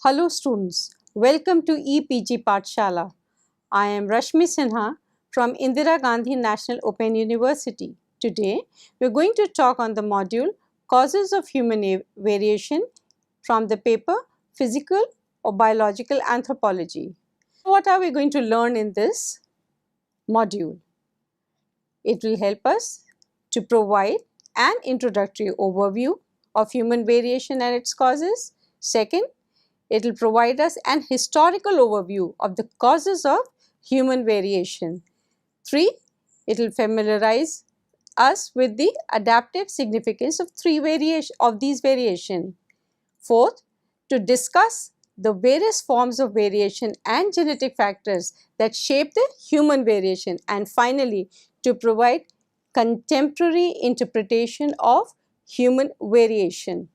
Hello students, welcome to EPG Pathshala. I am Rashmi Sinha from Indira Gandhi National Open University. Today we are going to talk on the module Causes of Human Variation from the paper Physical or Biological Anthropology. What are we going to learn in this module? It will help us to provide an introductory overview of human variation and its causes. Second, it will provide us an historical overview of the causes of human variation. 3. It will familiarize us with the adaptive significance of these variation. 4th, to discuss the various forms of variation and genetic factors that shape the human variation, and finally to provide contemporary interpretation of human variation.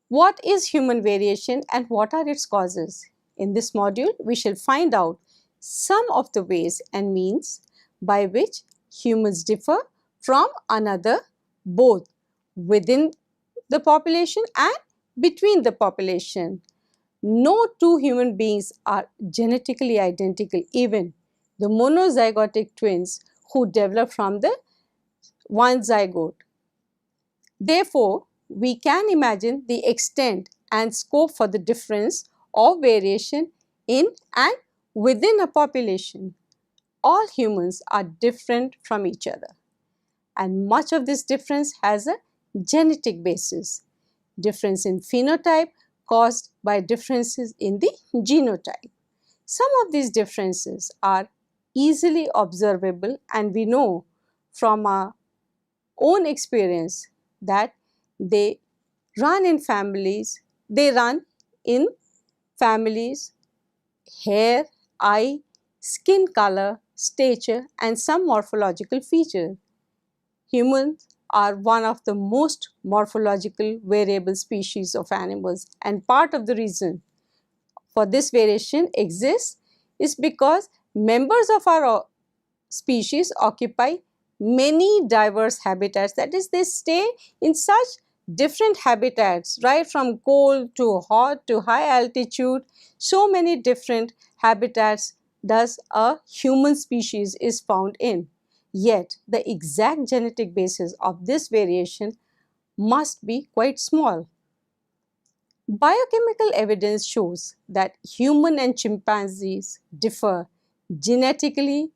What is human variation and what are its causes? In this module, we shall find out some of the ways and means by which humans differ from another, both within the population and between the population. No two human beings are genetically identical, even the monozygotic twins who develop from the one zygote. Therefore, we can imagine the extent and scope for the difference of variation in and within a population. All humans are different from each other, and much of this difference has a genetic basis. Difference in phenotype caused by differences in the genotype. Some of these differences are easily observable, and we know from our own experience that they run in families, hair, eye, skin color, stature and some morphological features. Humans are one of the most morphological variable species of animals, and part of the reason for this variation exists is because members of our species occupy many diverse habitats. That is, they stay in such different habitats, right from cold to hot to high altitude. So many different habitats does a human species is found in. Yet the exact genetic basis of this variation must be quite small. Biochemical evidence shows that human and chimpanzees differ genetically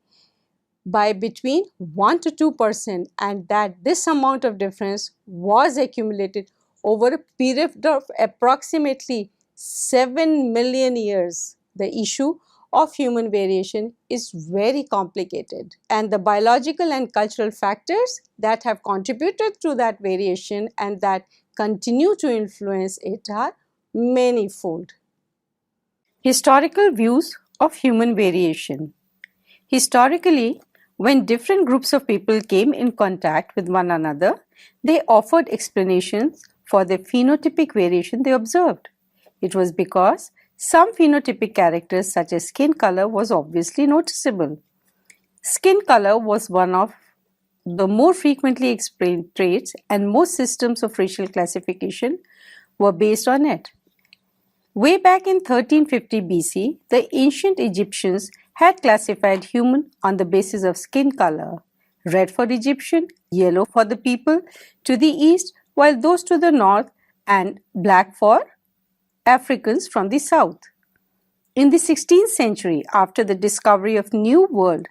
by between 1 to 2%, and that this amount of difference was accumulated over a period of approximately 7 million years. The issue of human variation is very complicated, and the biological and cultural factors that have contributed to that variation and that continue to influence it are manifold. Historical views of human variation. Historically, when different groups of people came in contact with one another, they offered explanations for the phenotypic variation they observed. It was because some phenotypic characters such as skin color was obviously noticeable. Skin color was one of the more frequently explained traits, and most systems of racial classification were based on it. Way back in 1350 BC, the ancient Egyptians had classified human on the basis of skin color: red for Egyptian, yellow for the people to the east, while those to the north, and black for Africans from the south. In the 16th century, after the discovery of New World,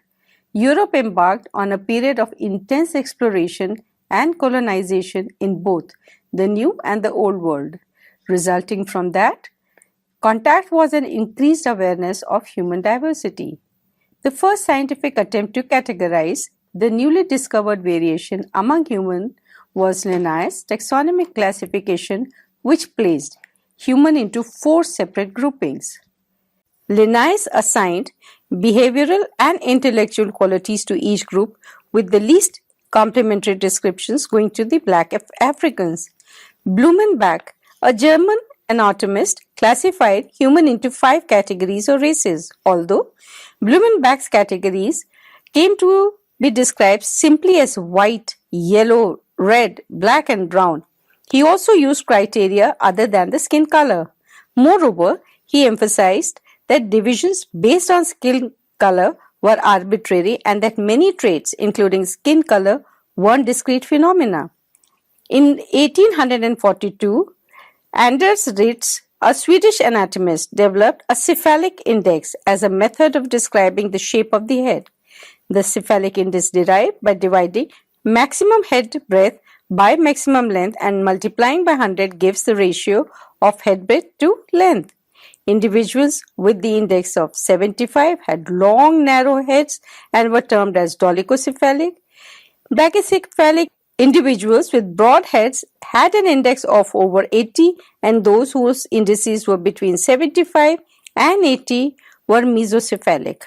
Europe embarked on a period of intense exploration and colonization in both the New and the Old World. Resulting from that, contact was an increased awareness of human diversity. The first scientific attempt to categorize the newly discovered variation among humans was Linnaeus' taxonomic classification, which placed human into 4 separate groupings. Linnaeus assigned behavioral and intellectual qualities to each group, with the least complementary descriptions going to the black Africans. Blumenbach, a German anatomist, classified human into 5 categories or races, although Blumenbach's categories came to be described simply as white, yellow, red, black and brown. He also used criteria other than the skin color. Moreover, he emphasized that divisions based on skin color were arbitrary and that many traits, including skin color, weren't discrete phenomena. In 1842, Anders Ritz, a Swedish anatomist, developed a cephalic index as a method of describing the shape of the head. The cephalic index derived by dividing maximum head breadth by maximum length and multiplying by 100 gives the ratio of head breadth to length. Individuals with the index of 75 had long, narrow heads and were termed as dolichocephalic. Brachycephalic individuals with broad heads had an index of over 80, and those whose indices were between 75 and 80 were mesocephalic.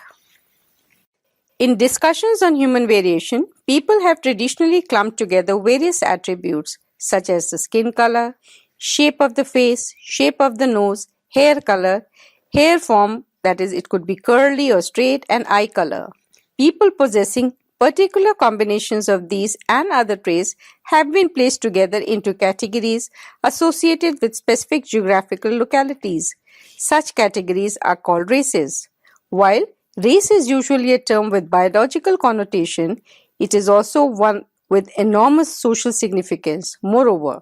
In discussions on human variation, people have traditionally clumped together various attributes such as the skin color, shape of the face, shape of the nose, hair color, hair form, that is, it could be curly or straight, and eye color. People possessing particular combinations of these and other traits have been placed together into categories associated with specific geographical localities. Such categories are called races. While race is usually a term with biological connotation, it is also one with enormous social significance. Moreover,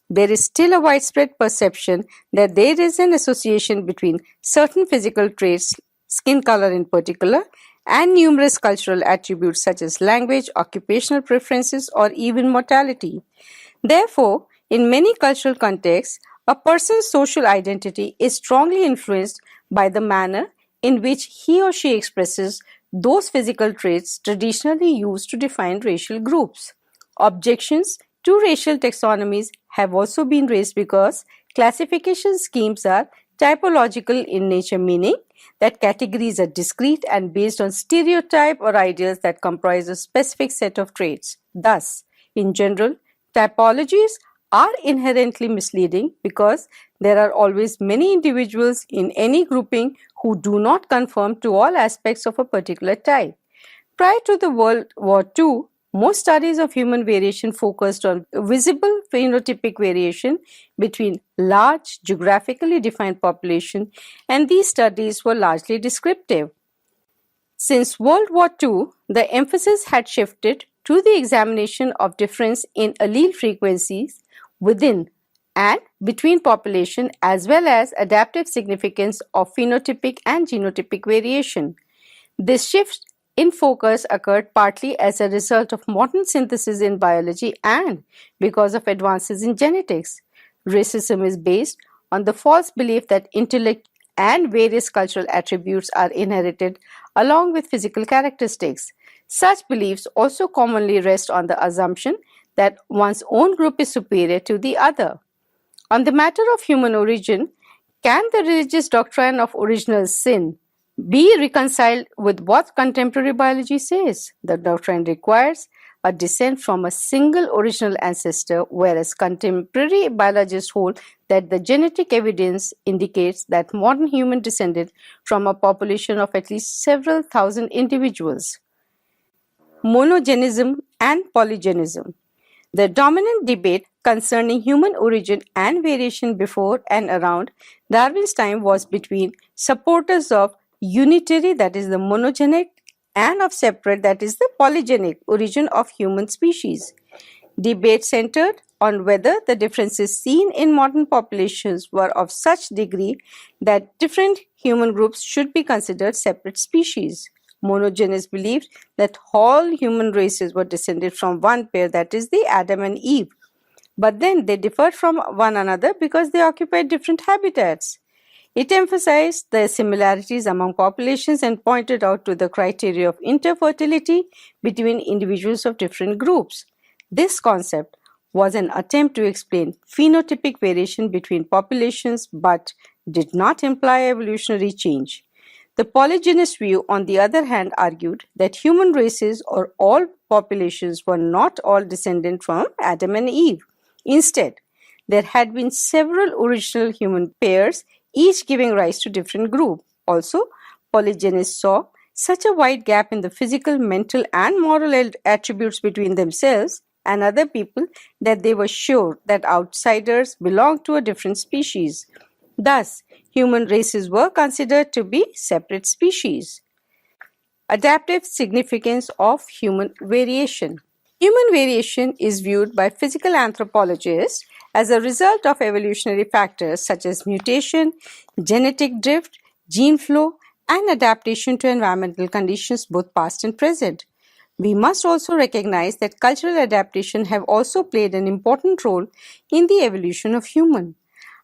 there is still a widespread perception that there is an association between certain physical traits, skin color in particular, and numerous cultural attributes such as language, occupational preferences, or even mortality. Therefore, in many cultural contexts, a person's social identity is strongly influenced by the manner in which he or she expresses those physical traits traditionally used to define racial groups. Objections to racial taxonomies have also been raised because classification schemes are typological in nature, meaning that categories are discrete and based on stereotype or ideals that comprise a specific set of traits. Thus, in general, typologies are inherently misleading because there are always many individuals in any grouping who do not conform to all aspects of a particular type. Prior to the World War II, most studies of human variation focused on visible phenotypic variation between large, geographically defined populations, and these studies were largely descriptive. Since World War II, the emphasis had shifted to the examination of difference in allele frequencies within and between population as well as adaptive significance of phenotypic and genotypic variation. This shift in focus occurred partly as a result of modern synthesis in biology and because of advances in genetics. Racism is based on the false belief that intellect and various cultural attributes are inherited along with physical characteristics. Such beliefs also commonly rest on the assumption that one's own group is superior to the other. On the matter of human origin, can the religious doctrine of original sin be reconciled with what contemporary biology says? The doctrine requires a descent from a single original ancestor, whereas contemporary biologists hold that the genetic evidence indicates that modern humans descended from a population of at least several thousand individuals. Monogenism and Polygynism. The dominant debate concerning human origin and variation before and around Darwin's time was between supporters of unitary, that is the monogenic, and of separate, that is the polygenic origin of human species. Debate centered on whether the differences seen in modern populations were of such degree that different human groups should be considered separate species. Monogenists believed that all human races were descended from one pair, that is the Adam and Eve. But then they differed from one another because they occupied different habitats. It emphasized the similarities among populations and pointed out to the criteria of interfertility between individuals of different groups. This concept was an attempt to explain phenotypic variation between populations but did not imply evolutionary change. The polygynist view, on the other hand, argued that human races or all populations were not all descended from Adam and Eve. Instead, there had been several original human pairs, each giving rise to different groups. Also, polygynists saw such a wide gap in the physical, mental, and moral attributes between themselves and other people that they were sure that outsiders belonged to a different species. Thus, human races were considered to be separate species. Adaptive significance of human variation. Human variation is viewed by physical anthropologists as a result of evolutionary factors such as mutation, genetic drift, gene flow, and adaptation to environmental conditions both past and present. We must also recognize that cultural adaptation have also played an important role in the evolution of human.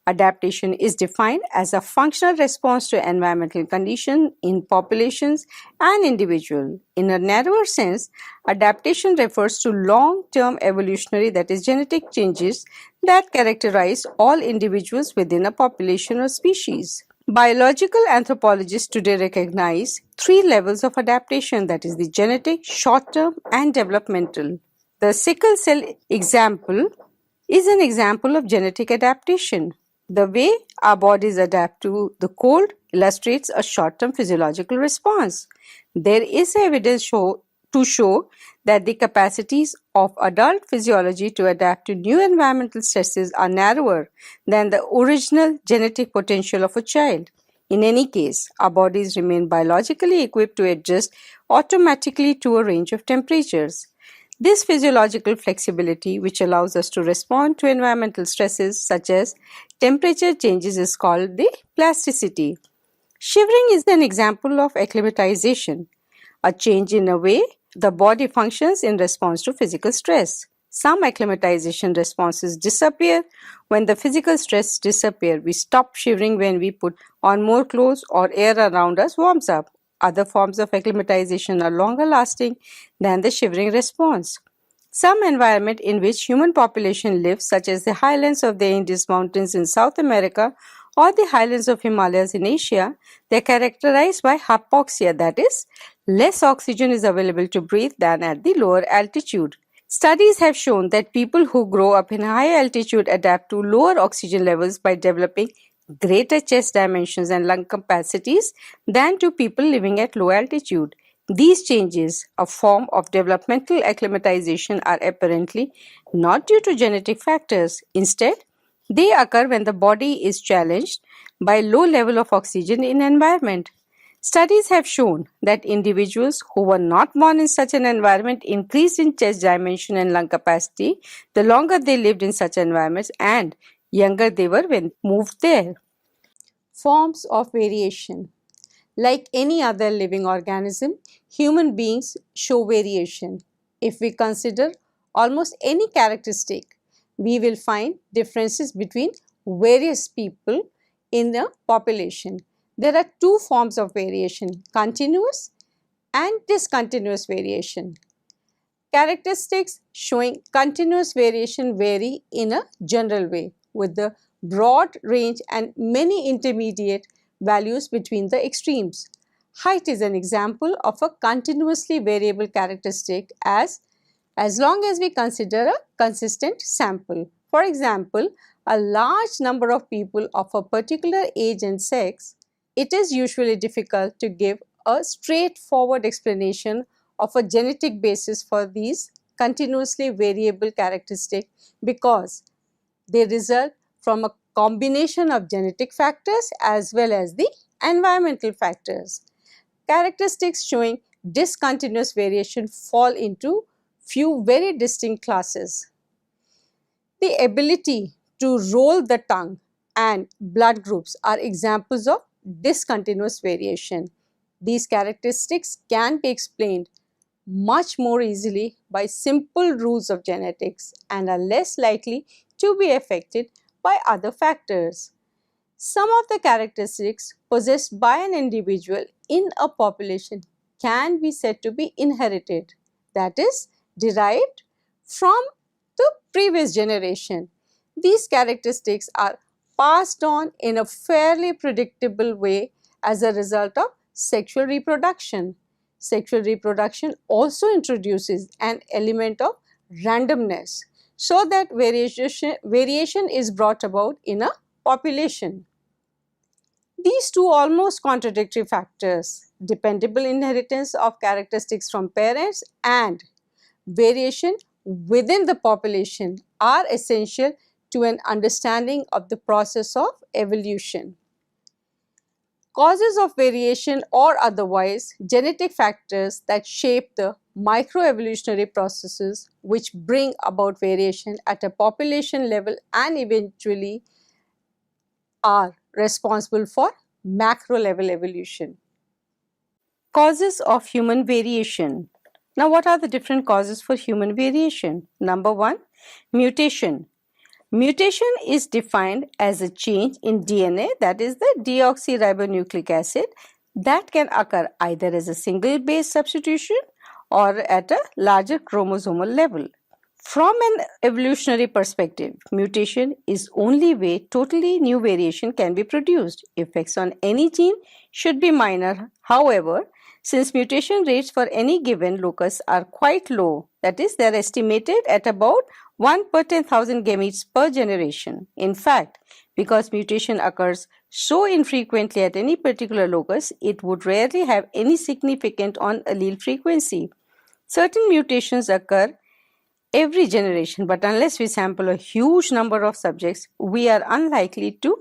Adaptation is defined as a functional response to environmental conditions in populations and individuals. In a narrower sense, adaptation refers to long-term evolutionary, that is, genetic changes that characterize all individuals within a population or species. Biological anthropologists today recognize three levels of adaptation, that is, the genetic, short-term, and developmental. The sickle cell example is an example of genetic adaptation. The way our bodies adapt to the cold illustrates a short-term physiological response. There is evidence to show that the capacities of adult physiology to adapt to new environmental stresses are narrower than the original genetic potential of a child. In any case, our bodies remain biologically equipped to adjust automatically to a range of temperatures. This physiological flexibility, which allows us to respond to environmental stresses such as temperature changes, is called the plasticity. Shivering is an example of acclimatization, a change in a way the body functions in response to physical stress. Some acclimatization responses disappear when the physical stress disappears. We stop shivering when we put on more clothes or air around us warms up. Other forms of acclimatization are longer lasting than the shivering response. Some environment in which human population lives, such as the highlands of the Andes Mountains in South America or the highlands of Himalayas in Asia, they are characterized by hypoxia, that is, less oxygen is available to breathe than at the lower altitude. Studies have shown that people who grow up in high altitude adapt to lower oxygen levels by developing greater chest dimensions and lung capacities than to people living at low altitude. These changes, a form of developmental acclimatization, are apparently not due to genetic factors. Instead, they occur when the body is challenged by low level of oxygen in environment. Studies have shown that individuals who were not born in such an environment increased in chest dimension and lung capacity the longer they lived in such environments and younger they were when moved there. Forms of variation. Like any other living organism, human beings show variation. If we consider almost any characteristic, we will find differences between various people in the population. There are two forms of variation, continuous and discontinuous variation. Characteristics showing continuous variation vary in a general way, with the broad range and many intermediate values between the extremes. Height is an example of a continuously variable characteristic as long as we consider a consistent sample. For example, a large number of people of a particular age and sex, it is usually difficult to give a straightforward explanation of a genetic basis for these continuously variable characteristics because they result from a combination of genetic factors as well as the environmental factors. Characteristics showing discontinuous variation fall into few very distinct classes. The ability to roll the tongue and blood groups are examples of discontinuous variation. These characteristics can be explained much more easily by simple rules of genetics and are less likely to be affected by other factors. Some of the characteristics possessed by an individual in a population can be said to be inherited, that is, derived from the previous generation. These characteristics are passed on in a fairly predictable way as a result of sexual reproduction. Sexual reproduction also introduces an element of randomness so that variation is brought about in a population. These two almost contradictory factors, dependable inheritance of characteristics from parents and variation within the population, are essential to an understanding of the process of evolution. Causes of variation or otherwise genetic factors that shape the microevolutionary processes which bring about variation at a population level and eventually are responsible for macro level evolution. Causes of human variation. Now, what are the different causes for human variation? Number one, mutation. Mutation is defined as a change in DNA, that is the deoxyribonucleic acid, that can occur either as a single base substitution or at a larger chromosomal level. From an evolutionary perspective, mutation is only way totally new variation can be produced. Effects on any gene should be minor. However, since mutation rates for any given locus are quite low, that is, they are estimated at about 1 per 10,000 gametes per generation. In fact, because mutation occurs so infrequently at any particular locus, it would rarely have any significance on allele frequency. Certain mutations occur every generation, but unless we sample a huge number of subjects, we are unlikely to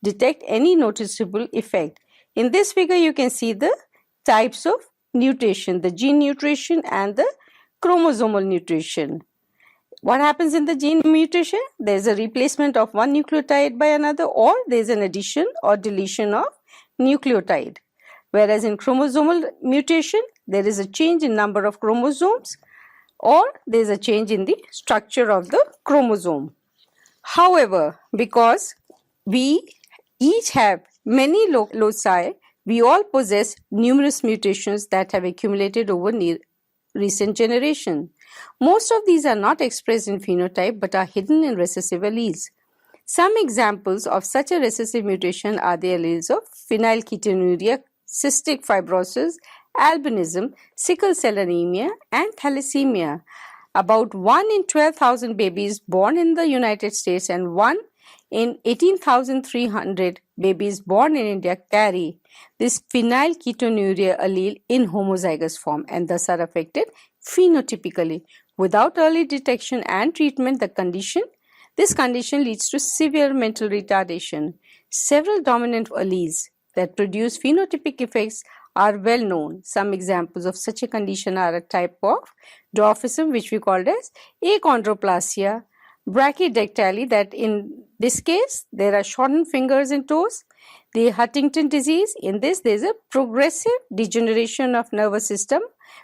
detect any noticeable effect. In this figure, you can see the types of mutation, the gene mutation and the chromosomal mutation. What happens in the gene mutation? There is a replacement of one nucleotide by another, or there is an addition or deletion of nucleotide. Whereas in chromosomal mutation, there is a change in number of chromosomes, or there is a change in the structure of the chromosome. However, because we each have many loci, we all possess numerous mutations that have accumulated over recent generations. Most of these are not expressed in phenotype but are hidden in recessive alleles. Some examples of such a recessive mutation are the alleles of phenylketonuria, cystic fibrosis, albinism, sickle cell anemia, and thalassemia. About 1 in 12,000 babies born in the United States and 1 in 18,300 babies born in India carry this phenylketonuria allele in homozygous form and thus are affected phenotypically. Without early detection and treatment, this condition leads to severe mental retardation. Several dominant alleles that produce phenotypic effects are well known. Some examples of such a condition are a type of dwarfism, which we called as achondroplasia, brachydactyly, that in this case there are shortened fingers and toes. The Huntington disease, in this there is a progressive degeneration of nervous system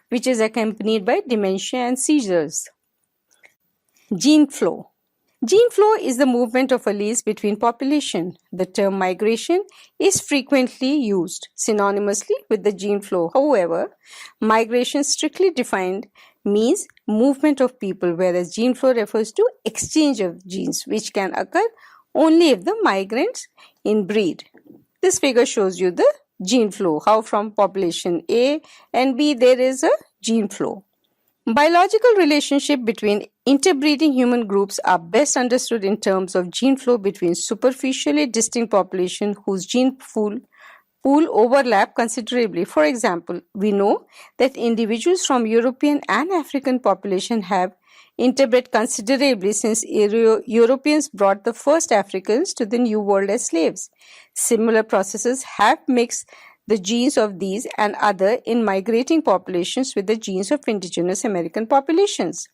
which is accompanied by dementia and seizures. Gene flow. Gene flow is the movement of alleles between population. The term migration is frequently used synonymously with the gene flow. However, migration strictly defined means movement of people, whereas gene flow refers to exchange of genes, which can occur only if the migrants inbreed. This figure shows you the gene flow, how from population A and B there is a gene flow. Biological relationship between interbreeding human groups are best understood in terms of gene flow between superficially distinct populations whose gene pool overlap considerably. For example, we know that individuals from European and African population have interbred considerably since Europeans brought the first Africans to the New World as slaves. Similar processes have mixed the genes of these and other in migrating populations with the genes of indigenous American populations.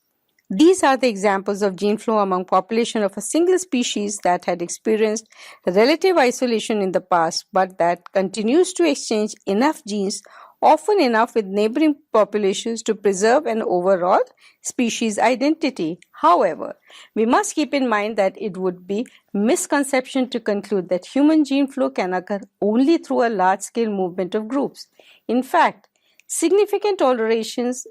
These are the examples of gene flow among population of a single species that had experienced relative isolation in the past, but that continues to exchange enough genes, often enough with neighboring populations, to preserve an overall species identity. However, we must keep in mind that it would be misconception to conclude that human gene flow can occur only through a large-scale movement of groups. In fact, significant alterations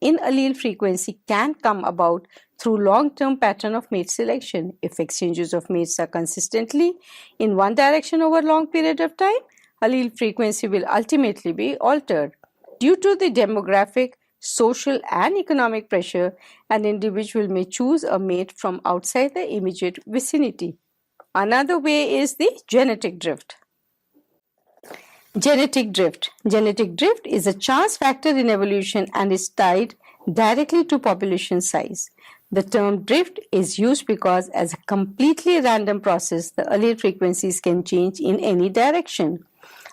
in allele frequency can come about through long-term pattern of mate selection. If exchanges of mates are consistently in one direction over a long period of time, allele frequency will ultimately be altered. Due to the demographic, social and economic pressure, an individual may choose a mate from outside the immediate vicinity. Another way is the genetic drift. Genetic drift. Genetic drift is a chance factor in evolution and is tied directly to population size. The term drift is used because, as a completely random process, the allele frequencies can change in any direction.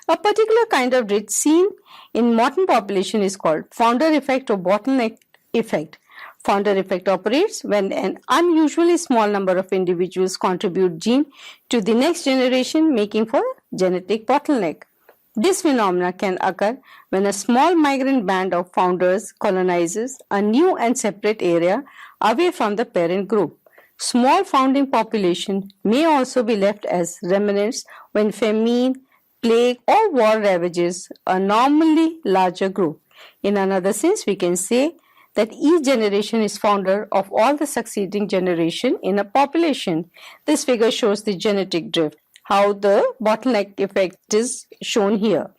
A particular kind of drift seen in modern population is called founder effect or bottleneck effect. Founder effect operates when an unusually small number of individuals contribute gene to the next generation, making for genetic bottleneck. This phenomenon can occur when a small migrant band of founders colonizes a new and separate area away from the parent group. Small founding population may also be left as remnants when famine, plague, or war ravages a normally larger group. In another sense, we can say that each generation is founder of all the succeeding generation in a population. This figure shows the genetic drift, how the bottleneck effect is shown here.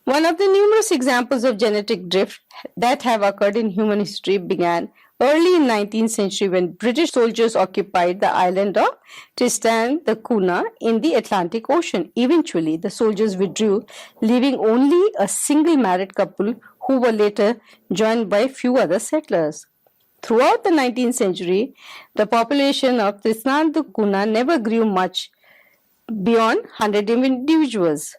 One of the numerous examples of genetic drift that have occurred in human history began early in 19th century when British soldiers occupied the island of Tristan da Cunha in the Atlantic Ocean. Eventually, the soldiers withdrew, leaving only a single married couple who were later joined by few other settlers. Throughout the 19th century, the population of Tristan da Cunha never grew much beyond 100 individuals.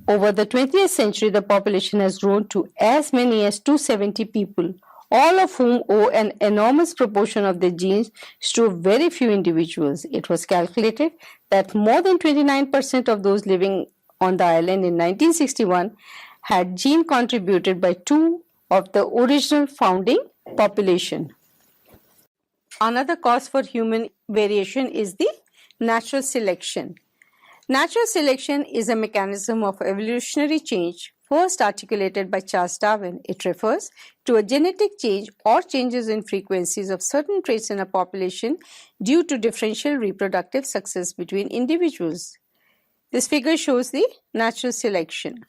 Over the 20th century, the population has grown to as many as 270 people, all of whom owe an enormous proportion of their genes to very few individuals. It was calculated that more than 29% of those living on the island in 1961 had gene contributed by two of the original founding population. Another cause for human variation is the natural selection. Natural selection is a mechanism of evolutionary change first articulated by Charles Darwin. It refers to a genetic change or changes in frequencies of certain traits in a population due to differential reproductive success between individuals. This figure shows the natural selection.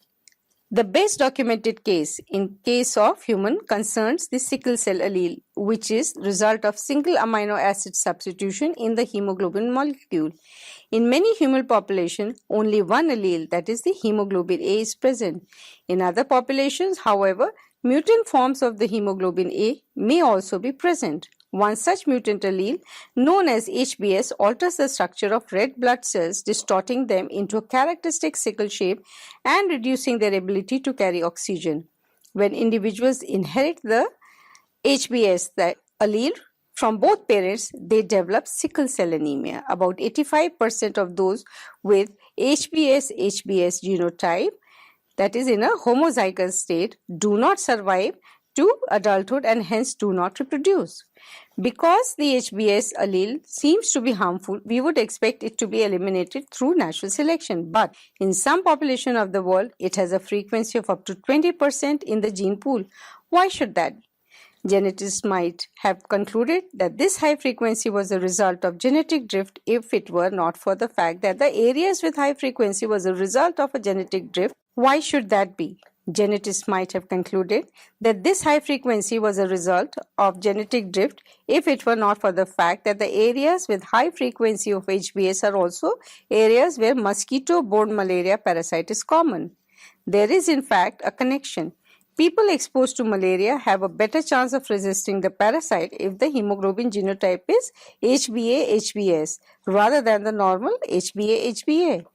The best documented case in case of human concerns the sickle cell allele, which is the result of single amino acid substitution in the hemoglobin molecule. In many human populations, only one allele, that is the hemoglobin A, is present. In other populations, however, mutant forms of the hemoglobin A may also be present. One such mutant allele, known as HBS, alters the structure of red blood cells, distorting them into a characteristic sickle shape and reducing their ability to carry oxygen. When individuals inherit the HBS, the allele, from both parents, they develop sickle cell anemia. About 85% of those with HBS genotype, that is in a homozygous state, do not survive to adulthood and hence do not reproduce. Because the HBS allele seems to be harmful, we would expect it to be eliminated through natural selection. But in some population of the world, it has a frequency of up to 20% in the gene pool. Why should that be? Geneticists might have concluded that this high frequency was a result of genetic drift if it were not for the fact that the areas with high frequency was a result of a genetic drift. Why should that be? Geneticists might have concluded that this high frequency was a result of genetic drift if it were not for the fact that the areas with high frequency of HBS are also areas where mosquito-borne malaria parasite is common. There is in fact a connection. People exposed to malaria have a better chance of resisting the parasite if the hemoglobin genotype is HbA-HbS rather than the normal HbA-HbA.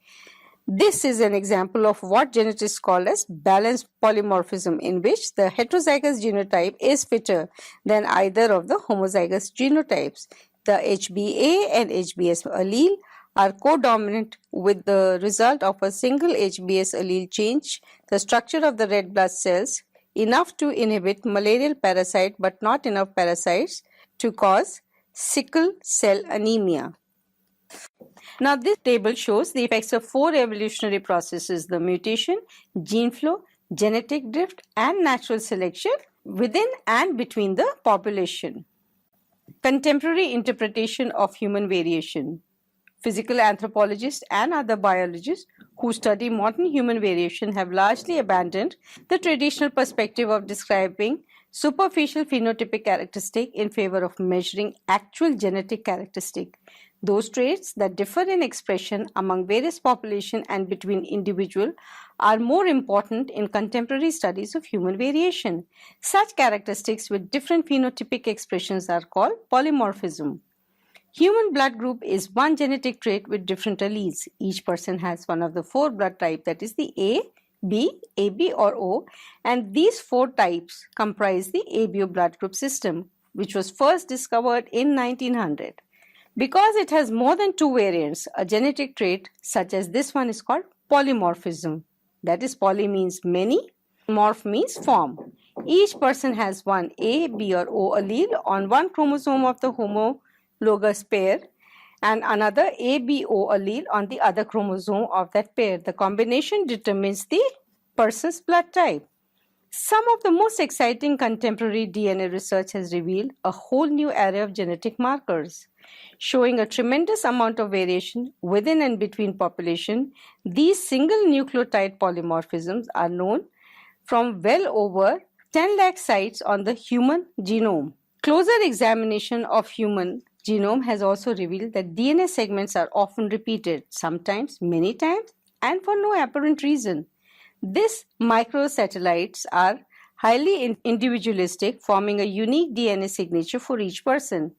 This is an example of what geneticists call as balanced polymorphism, in which the heterozygous genotype is fitter than either of the homozygous genotypes. The HbA and HbS allele are codominant, with the result of a single HbS allele change the structure of the red blood cells enough to inhibit malarial parasite but not enough parasites to cause sickle cell anemia. Now this table shows the effects of four evolutionary processes: the mutation, gene flow, genetic drift and natural selection within and between the population. Contemporary interpretation of human variation. Physical anthropologists and other biologists who study modern human variation have largely abandoned the traditional perspective of describing superficial phenotypic characteristic in favor of measuring actual genetic characteristic. Those traits that differ in expression among various populations and between individuals are more important in contemporary studies of human variation. Such characteristics with different phenotypic expressions are called polymorphism. Human blood group is one genetic trait with different alleles. Each person has one of the four blood types, that is the A, B, AB or O, and these four types comprise the ABO blood group system, which was first discovered in 1900. Because it has more than two variants, a genetic trait such as this one is called polymorphism. That is, poly means many, morph means form. Each person has one A, B or O allele on one chromosome of the homologous pair and another ABO allele on the other chromosome of that pair. The combination determines the person's blood type. Some of the most exciting contemporary DNA research has revealed a whole new area of genetic markers. Showing a tremendous amount of variation within and between population, these single nucleotide polymorphisms are known from well over 10 lakh sites on the human genome. Closer examination of human genome has also revealed that DNA segments are often repeated, sometimes many times, and for no apparent reason. These microsatellites are highly individualistic, forming a unique DNA signature for each person.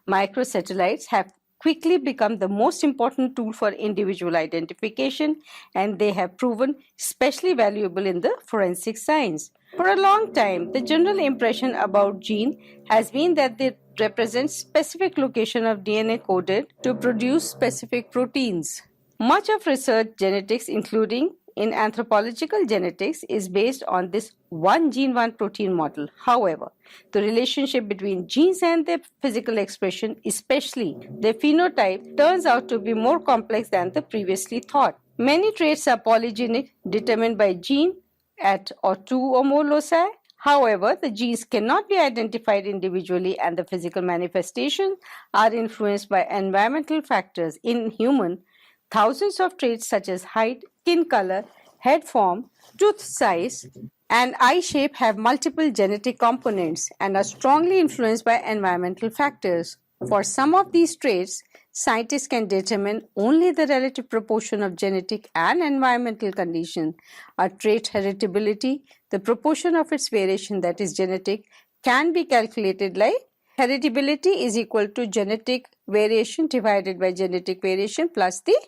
Microsatellites have quickly become the most important tool for individual identification, and they have proven especially valuable in the forensic science. For a long time, the general impression about gene has been that they represent specific location of DNA coded to produce specific proteins. Much of research genetics, including in anthropological genetics, is based on this one gene, one protein model. However, the relationship between genes and their physical expression, especially their phenotype, turns out to be more complex than the previously thought. Many traits are polygenic, determined by gene at or two or more loci. However, the genes cannot be identified individually and the physical manifestations are influenced by environmental factors. In human, thousands of traits such as height, skin color, head form, tooth size, and eye shape have multiple genetic components and are strongly influenced by environmental factors. For some of these traits, scientists can determine only the relative proportion of genetic and environmental condition. A trait heritability, the proportion of its variation that is genetic, can be calculated like heritability is equal to genetic variation divided by genetic variation plus the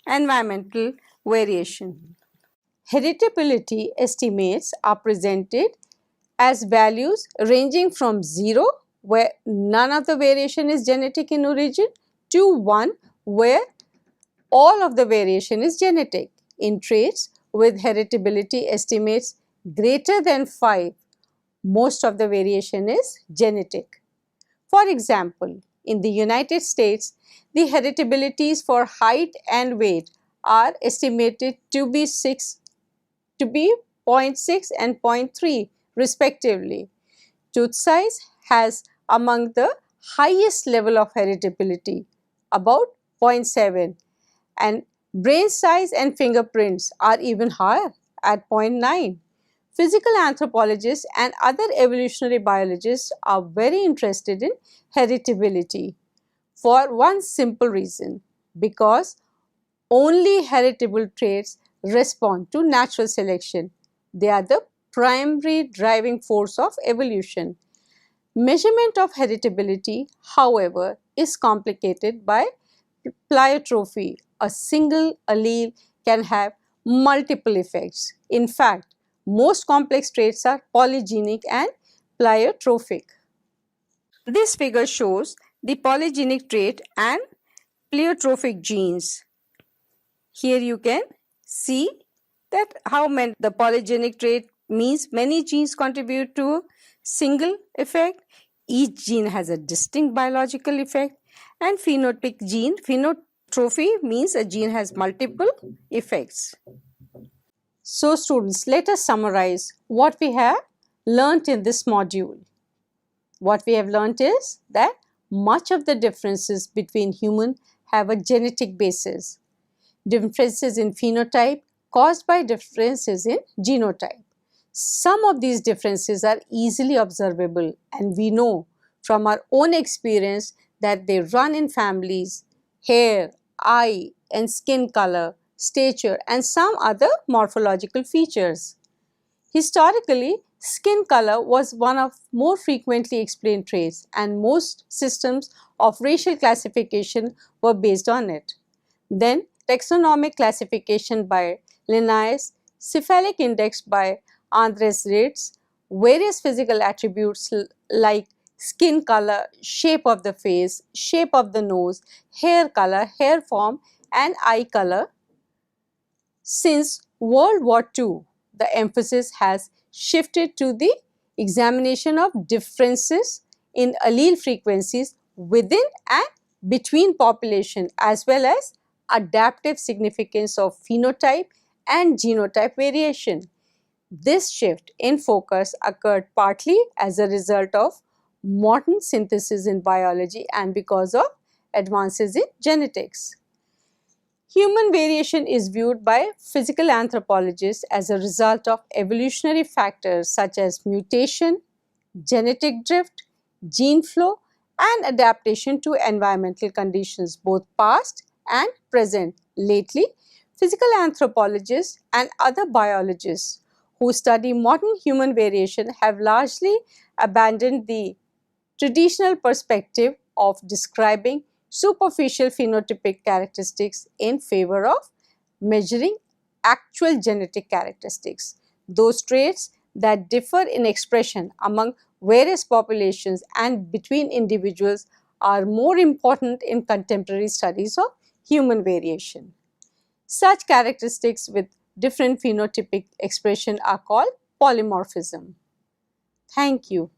environmental variation. Heritability estimates are presented as values ranging from 0, where none of the variation is genetic in origin, to 1, where all of the variation is genetic. In traits with heritability estimates greater than 5, most of the variation is genetic. For example, in the United States, the heritabilities for height and weight are estimated to be 0.6 and 0.3 respectively. Tooth size has among the highest level of heritability, about 0.7, and brain size and fingerprints are even higher at 0.9. Physical anthropologists and other evolutionary biologists are very interested in heritability for one simple reason: because only heritable traits respond to natural selection. They are the primary driving force of evolution. Measurement of heritability, however, is complicated by pleiotropy. A single allele can have multiple effects. In fact, most complex traits are polygenic and pleiotrophic. This figure shows the polygenic trait and pleiotrophic genes. Here you can see that how the polygenic trait means many genes contribute to a single effect. Each gene has a distinct biological effect, and phenotypic gene, phenotrophy means a gene has multiple effects. So students, let us summarize what we have learnt in this module. What we have learnt is that much of the differences between humans have a genetic basis. Differences in phenotype caused by differences in genotype. Some of these differences are easily observable, and we know from our own experience that they run in families, hair, eye and skin color, stature, and some other morphological features. Historically, skin color was one of more frequently explained traits, and most systems of racial classification were based on it. Then, taxonomic classification by Linnaeus, cephalic index by Andres Ritz, various physical attributes like skin color, shape of the face, shape of the nose, hair color, hair form, and eye color. Since World War II, the emphasis has shifted to the examination of differences in allele frequencies within and between population, as well as adaptive significance of phenotype and genotype variation. This shift in focus occurred partly as a result of modern synthesis in biology and because of advances in genetics. Human variation is viewed by physical anthropologists as a result of evolutionary factors such as mutation, genetic drift, gene flow, and adaptation to environmental conditions, both past and present. Lately, physical anthropologists and other biologists who study modern human variation have largely abandoned the traditional perspective of describing superficial phenotypic characteristics in favor of measuring actual genetic characteristics. Those traits that differ in expression among various populations and between individuals are more important in contemporary studies of human variation. Such characteristics with different phenotypic expression are called polymorphism. Thank you.